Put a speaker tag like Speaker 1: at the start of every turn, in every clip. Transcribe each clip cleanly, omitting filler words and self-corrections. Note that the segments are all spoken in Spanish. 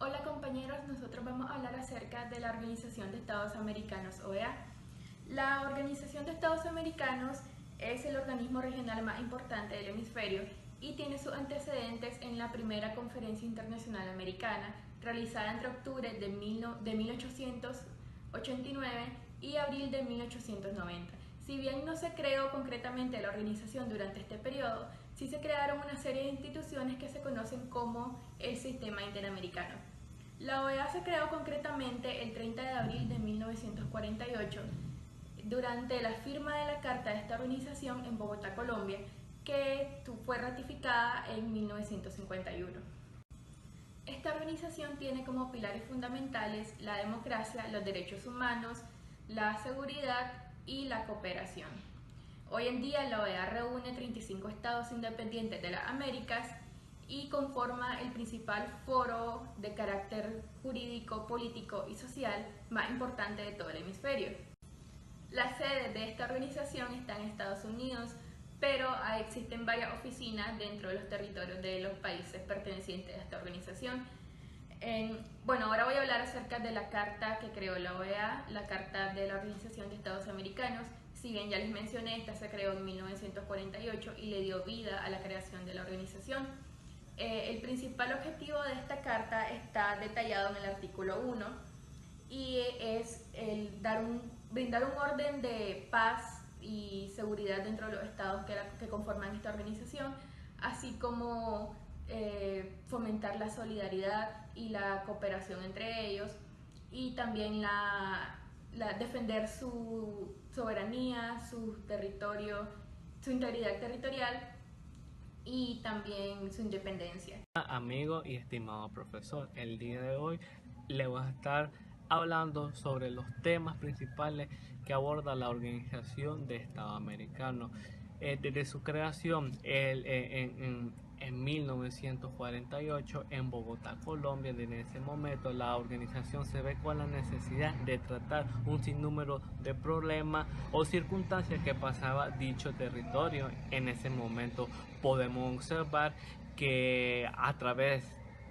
Speaker 1: Hola compañeros, nosotros vamos a hablar acerca de la Organización de Estados Americanos, OEA. La Organización de Estados Americanos es el organismo regional más importante del hemisferio y tiene sus antecedentes en la primera Conferencia Internacional Americana, realizada entre octubre de 1889 y abril de 1890. Si bien no se creó concretamente la organización durante este periodo, sí se crearon una serie de instituciones que se conocen como el Sistema Interamericano. La OEA se creó concretamente el 30 de abril de 1948 durante la firma de la Carta de esta organización en Bogotá, Colombia, que fue ratificada en 1951. Esta organización tiene como pilares fundamentales la democracia, los derechos humanos, la seguridad y la cooperación. Hoy en día la OEA reúne 35 estados independientes de las Américas y conforma el principal foro de carácter jurídico, político y social más importante de todo el hemisferio. Las sedes de esta organización están en Estados Unidos, pero existen varias oficinas dentro de los territorios de los países pertenecientes a esta organización. Bueno, ahora voy a hablar acerca de la carta que creó la OEA, la Carta de la Organización de Estados Americanos. Si bien ya les mencioné, esta se creó en 1948 y le dio vida a la creación de la organización. El principal objetivo de esta carta está detallado en el artículo 1 y es brindar un orden de paz y seguridad dentro de los estados que conforman esta organización, así como fomentar la solidaridad y la cooperación entre ellos, y también defender su soberanía, su territorio, su integridad territorial y también su independencia.
Speaker 2: Amigo y estimado profesor, el día de hoy le voy a estar hablando sobre los temas principales que aborda la Organización de Estados Americanos. Desde su creación en 1948 en Bogotá, Colombia, desde ese momento la organización se ve con la necesidad de tratar un sinnúmero de problemas o circunstancias que pasaba dicho territorio. En ese momento podemos observar que a través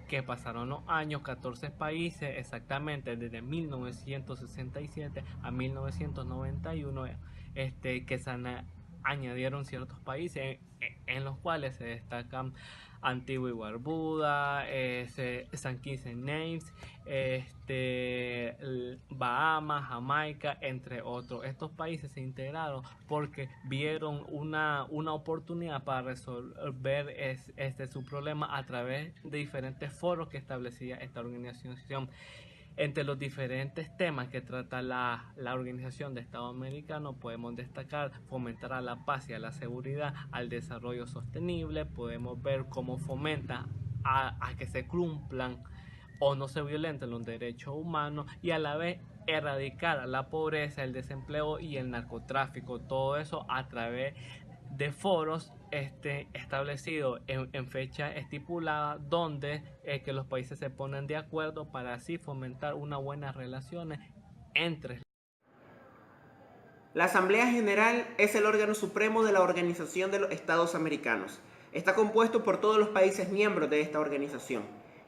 Speaker 2: que pasaron los años, 14 países, exactamente desde 1967 a 1991, que se añadieron ciertos países en los cuales se destacan Antigua y Barbuda, San Kitts and Nevis, Bahamas, Jamaica, entre otros. Estos países se integraron porque vieron una oportunidad para resolver su problema a través de diferentes foros que establecía esta organización. Entre los diferentes temas que trata la Organización de Estados Americanos podemos destacar fomentar a la paz y a la seguridad, al desarrollo sostenible. Podemos ver cómo fomenta a que se cumplan o no se violenten los derechos humanos y a la vez erradicar la pobreza, el desempleo y el narcotráfico. Todo eso a través de foros establecidos en fecha estipulada, donde que los países se ponen de acuerdo para así fomentar unas buenas relaciones entre.
Speaker 3: La Asamblea General es el órgano supremo de la Organización de los Estados Americanos. Está compuesto por todos los países miembros de esta organización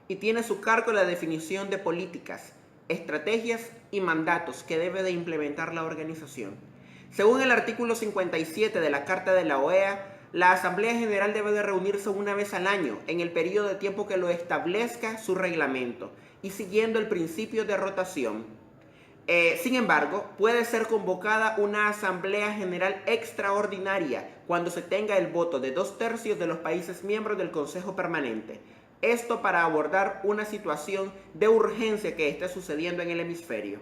Speaker 3: y tiene a su cargo la definición de políticas, estrategias y mandatos que debe de implementar la organización. Según el artículo 57 de la Carta de la OEA, la Asamblea General debe de reunirse una vez al año en el periodo de tiempo que lo establezca su reglamento y siguiendo el principio de rotación. Sin embargo, puede ser convocada una Asamblea General extraordinaria cuando se tenga el voto de 2/3 de los países miembros del Consejo Permanente. Esto para abordar una situación de urgencia que esté sucediendo en el hemisferio.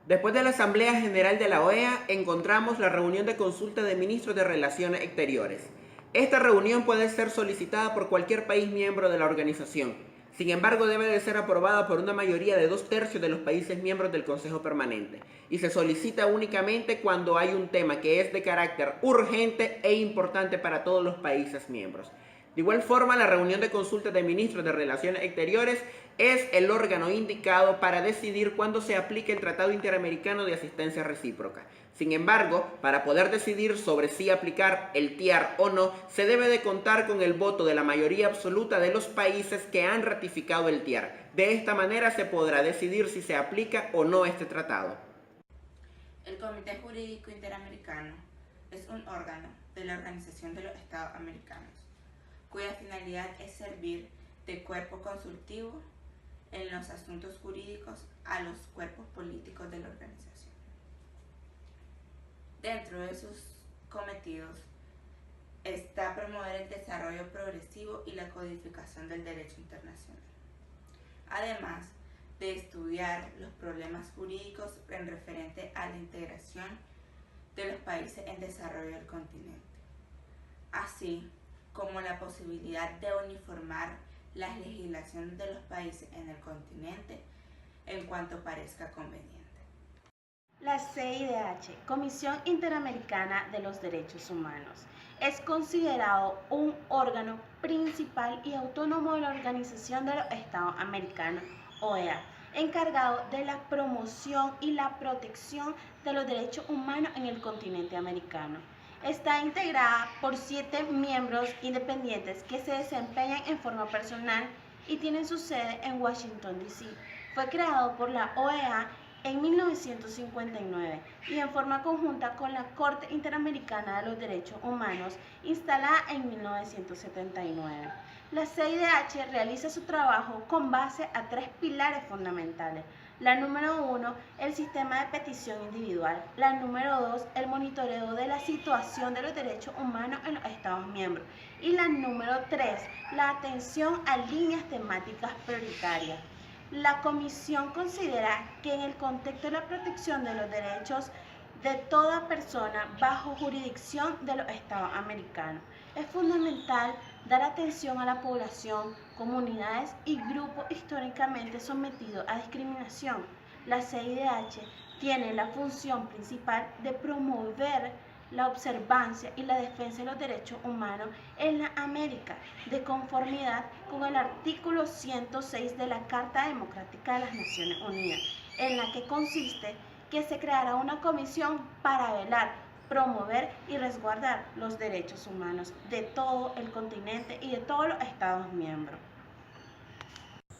Speaker 3: Después de la Asamblea General de la OEA, encontramos la reunión de consulta de ministros de Relaciones Exteriores. Esta reunión puede ser solicitada por cualquier país miembro de la organización. Sin embargo, debe de ser aprobada por una mayoría de 2/3 de los países miembros del Consejo Permanente y se solicita únicamente cuando hay un tema que es de carácter urgente e importante para todos los países miembros. De igual forma, la reunión de consulta de ministros de Relaciones Exteriores es el órgano indicado para decidir cuándo se aplique el Tratado Interamericano de Asistencia Recíproca. Sin embargo, para poder decidir sobre si aplicar el TIAR o no, se debe de contar con el voto de la mayoría absoluta de los países que han ratificado el TIAR. De esta manera se podrá decidir si se aplica o no este tratado.
Speaker 4: El Comité Jurídico Interamericano es un órgano de la Organización de los Estados Americanos, cuya finalidad es servir de cuerpo consultivo en los asuntos jurídicos a los cuerpos políticos de la organización. Dentro de sus cometidos está promover el desarrollo progresivo y la codificación del derecho internacional, además de estudiar los problemas jurídicos en referente a la integración de los países en desarrollo del continente, así como la posibilidad de uniformar las legislaciones de los países en el continente en cuanto parezca conveniente.
Speaker 5: La CIDH, Comisión Interamericana de los Derechos Humanos, es considerado un órgano principal y autónomo de la Organización de los Estados Americanos, OEA, encargado de la promoción y la protección de los derechos humanos en el continente americano. Está integrada por 7 miembros independientes que se desempeñan en forma personal y tienen su sede en Washington, D.C. Fue creado por la OEA en 1959 y en forma conjunta con la Corte Interamericana de los Derechos Humanos, instalada en 1979. La CIDH realiza su trabajo con base a 3 pilares fundamentales. La número 1, el sistema de petición individual. La número 2, el monitoreo de la situación de los derechos humanos en los Estados miembros. Y la número 3, la atención a líneas temáticas prioritarias. La Comisión considera que en el contexto de la protección de los derechos de toda persona bajo jurisdicción de los Estados americanos, es fundamental dar atención a la población, comunidades y grupos históricamente sometidos a discriminación. La CIDH tiene la función principal de promover la observancia y la defensa de los derechos humanos en la América, de conformidad con el artículo 106 de la Carta Democrática de las Naciones Unidas, en la que consiste que se creará una comisión para velar, promover y resguardar los derechos humanos de todo el continente y de todos los Estados miembros.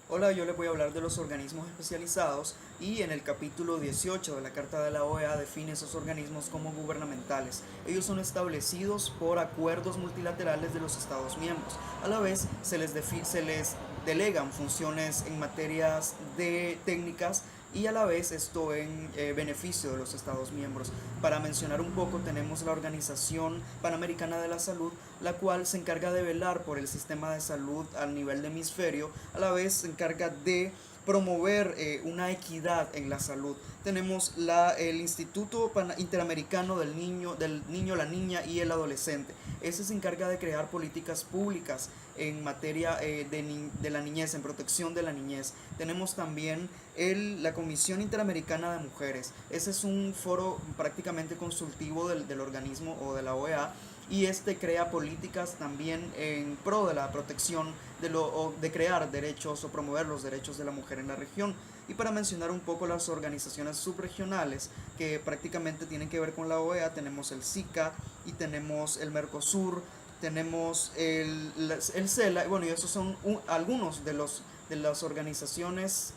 Speaker 6: Hola, yo les voy a hablar de los organismos especializados y en el capítulo 18 de la Carta de la OEA define esos organismos como gubernamentales. Ellos son establecidos por acuerdos multilaterales de los Estados miembros. A la vez se les delegan funciones en materias de técnicas y a la vez esto en beneficio de los Estados miembros. Para mencionar un poco, tenemos la Organización Panamericana de la Salud, la cual se encarga de velar por el sistema de salud a nivel de hemisferio, a la vez se encarga de promover una equidad en la salud. Tenemos el Instituto Interamericano del Niño, la Niña y el Adolescente. Ese se encarga de crear políticas públicas en materia de la niñez, en protección de la niñez. Tenemos también la Comisión Interamericana de Mujeres. Ese es un foro prácticamente consultivo del organismo o de la OEA, y crea políticas también en pro de la protección de crear derechos o promover los derechos de la mujer en la región. Y para mencionar un poco las organizaciones subregionales que prácticamente tienen que ver con la OEA, tenemos el SICA y tenemos el Mercosur, tenemos el CELA, bueno, y esos son algunos de las organizaciones